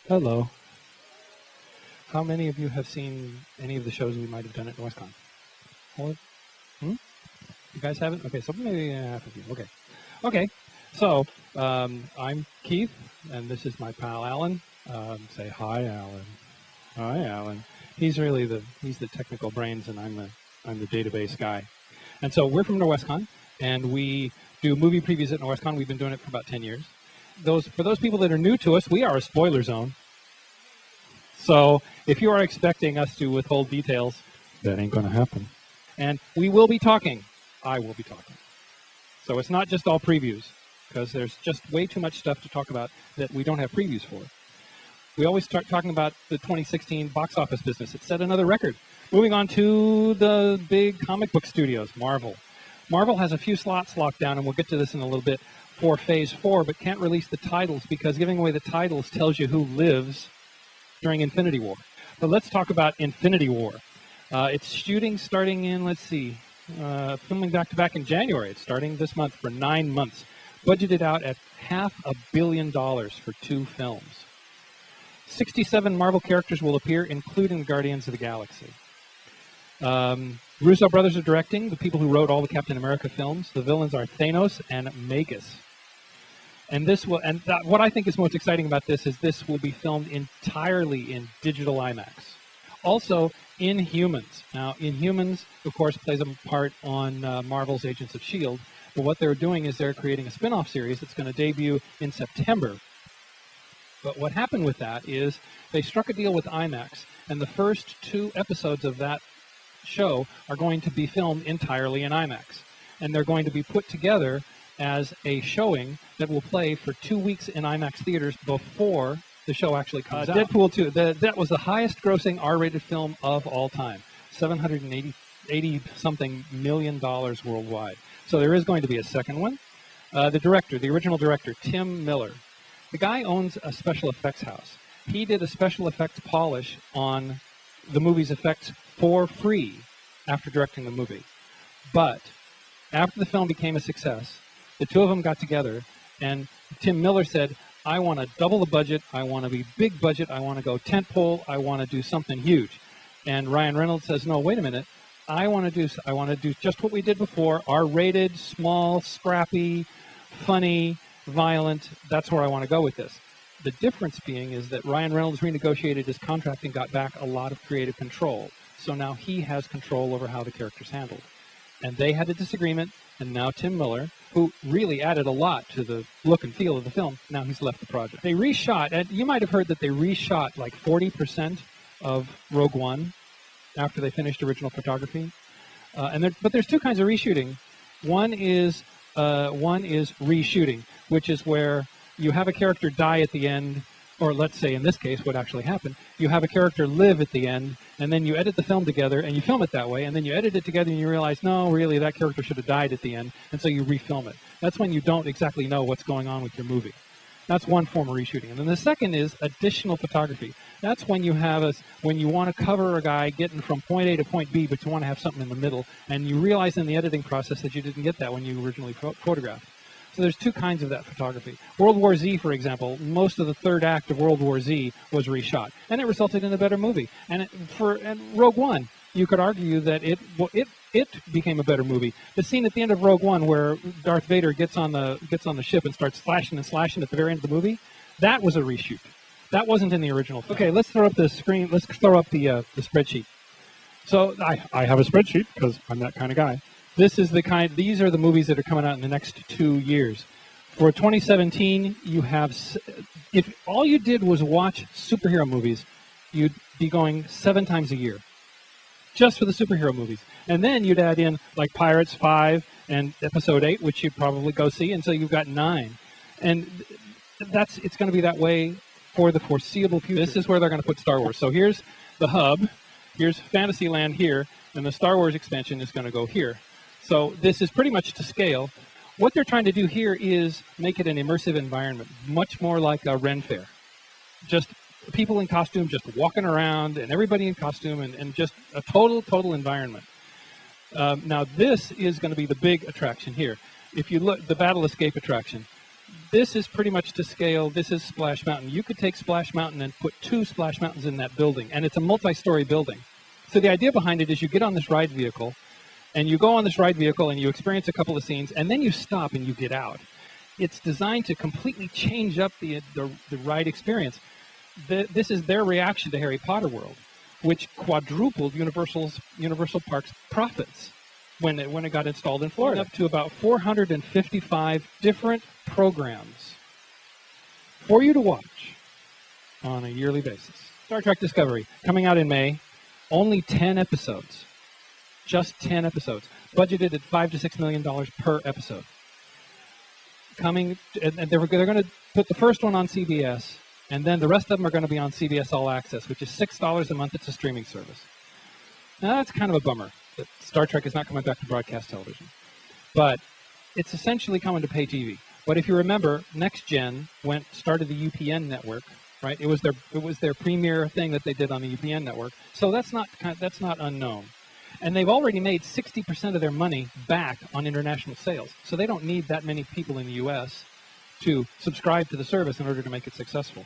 Hello. How many of you have seen any of the shows we might have done at NorthCon? Hmm? You guys haven't? Okay, so maybe half of you. Okay. Okay. So, I'm Keith, and this is my pal Alan. Say hi, Alan. Hi, Alan. He's really he's the technical brains, and I'm the database guy. And so we're from NorthCon, and we do movie previews at NorthCon. We've been doing it for about 10 years. For those people that are new to us, we are a spoiler zone. So if you are expecting us to withhold details, that ain't going to happen. And we will be talking. I will be talking. So it's not just all previews, because there's just way too much stuff to talk about that we don't have previews for. We always start talking about the 2016 box office business. It set another record. Moving on to the big comic book studios, Marvel. Marvel has a few slots locked down, and we'll get to this in a little bit, for Phase 4, but can't release the titles because giving away the titles tells you who lives during Infinity War. But let's talk about Infinity War. It's shooting starting in, let's see, filming back-to-back in January. It's starting this month for 9 months. Budgeted out at $500 million for 2 films. 67 Marvel characters will appear, including Guardians of the Galaxy. Russo brothers are directing, the people who wrote all the Captain America films. The villains are Thanos and Magus. And what I think is most exciting about this is this will be filmed entirely in digital IMAX. Also, Inhumans. Now, Inhumans, of course, plays a part on Marvel's Agents of S.H.I.E.L.D., but what they're doing is they're creating a spin-off series that's going to debut in September. But what happened with that is they struck a deal with IMAX, and the first 2 episodes of that show are going to be filmed entirely in IMAX. And they're going to be put together as a showing that will play for 2 weeks in IMAX theaters before the show actually comes out. Deadpool 2, that was the highest grossing R-rated film of all time, $780-something million worldwide. So there is going to be a second one. The original director, Tim Miller, the guy owns a special effects house. He did a special effects polish on the movie's effects for free after directing the movie. But after the film became a success, the 2 of them got together, and Tim Miller said, I want to double the budget, I want to be big budget, I want to go tentpole, I want to do something huge. And Ryan Reynolds says, no, wait a minute, I want to do just what we did before, R-rated, small, scrappy, funny, violent, that's where I want to go with this. The difference being is that Ryan Reynolds renegotiated his contract and got back a lot of creative control. So now he has control over how the character's handled. And they had a disagreement, and now Tim Miller, who really added a lot to the look and feel of the film, now he's left the project. They reshot, and you might have heard that they reshot like 40% of Rogue One after they finished original photography. But there's 2 kinds of reshooting. One is reshooting, which is where you have a character die at the end, or let's say in this case what actually happened, you have a character live at the end, and then you edit the film together, and you film it that way, and then you edit it together, and you realize, no, really, that character should have died at the end, and so you refilm it. That's when you don't exactly know what's going on with your movie. That's one form of reshooting. And then the second is additional photography. That's when you want to cover a guy getting from point A to point B, but you want to have something in the middle, and you realize in the editing process that you didn't get that when you originally photographed. So there's 2 kinds of that photography. World War Z, for example, most of the 3rd act of World War Z was reshot, and it resulted in a better movie. And Rogue One, you could argue that it became a better movie. The scene at the end of Rogue One where Darth Vader gets on the ship and starts slashing and slashing at the very end of the movie, that was a reshoot. That wasn't in the original film. Okay, let's throw up the screen. Let's throw up the spreadsheet. So I have a spreadsheet because I'm that kind of guy. These are the movies that are coming out in the next 2 years. For 2017, you have, if all you did was watch superhero movies, you'd be going 7 times a year, just for the superhero movies. And then you'd add in like Pirates 5 and Episode 8, which you'd probably go see, and so you've got 9. And it's going to be that way for the foreseeable future. This is where they're going to put Star Wars. So here's the hub, here's Fantasyland here, and the Star Wars expansion is going to go here. So this is pretty much to scale. What they're trying to do here is make it an immersive environment, much more like a Ren Fair. Just people in costume just walking around, and everybody in costume, and just a total environment. Now this is going to be the big attraction here. If you look, the Battle Escape attraction, This is pretty much to scale. This is Splash Mountain. You could take Splash Mountain and put 2 Splash Mountains in that building, and it's a multi-story building. So the idea behind it is you get on this ride vehicle, and you go on this ride vehicle, and you experience a couple of scenes, and then you stop and you get out. It's designed to completely change up the ride experience. This is their reaction to Harry Potter World, which quadrupled Universal Parks' profits when it got installed in Florida, up to about 455 different programs for you to watch on a yearly basis. Star Trek Discovery, coming out in May, only 10 episodes. Just 10 episodes. Budgeted at $5 to $6 million per episode. And they're going to put the first one on CBS, and then the rest of them are going to be on CBS All Access, which is $6 a month. It's a streaming service. Now, that's kind of a bummer that Star Trek is not coming back to broadcast television. But it's essentially coming to pay TV. But if you remember, Next Gen started the UPN network, right? It was their premier thing that they did on the UPN network. So that's not unknown. And they've already made 60% of their money back on international sales. So they don't need that many people in the U.S. to subscribe to the service in order to make it successful.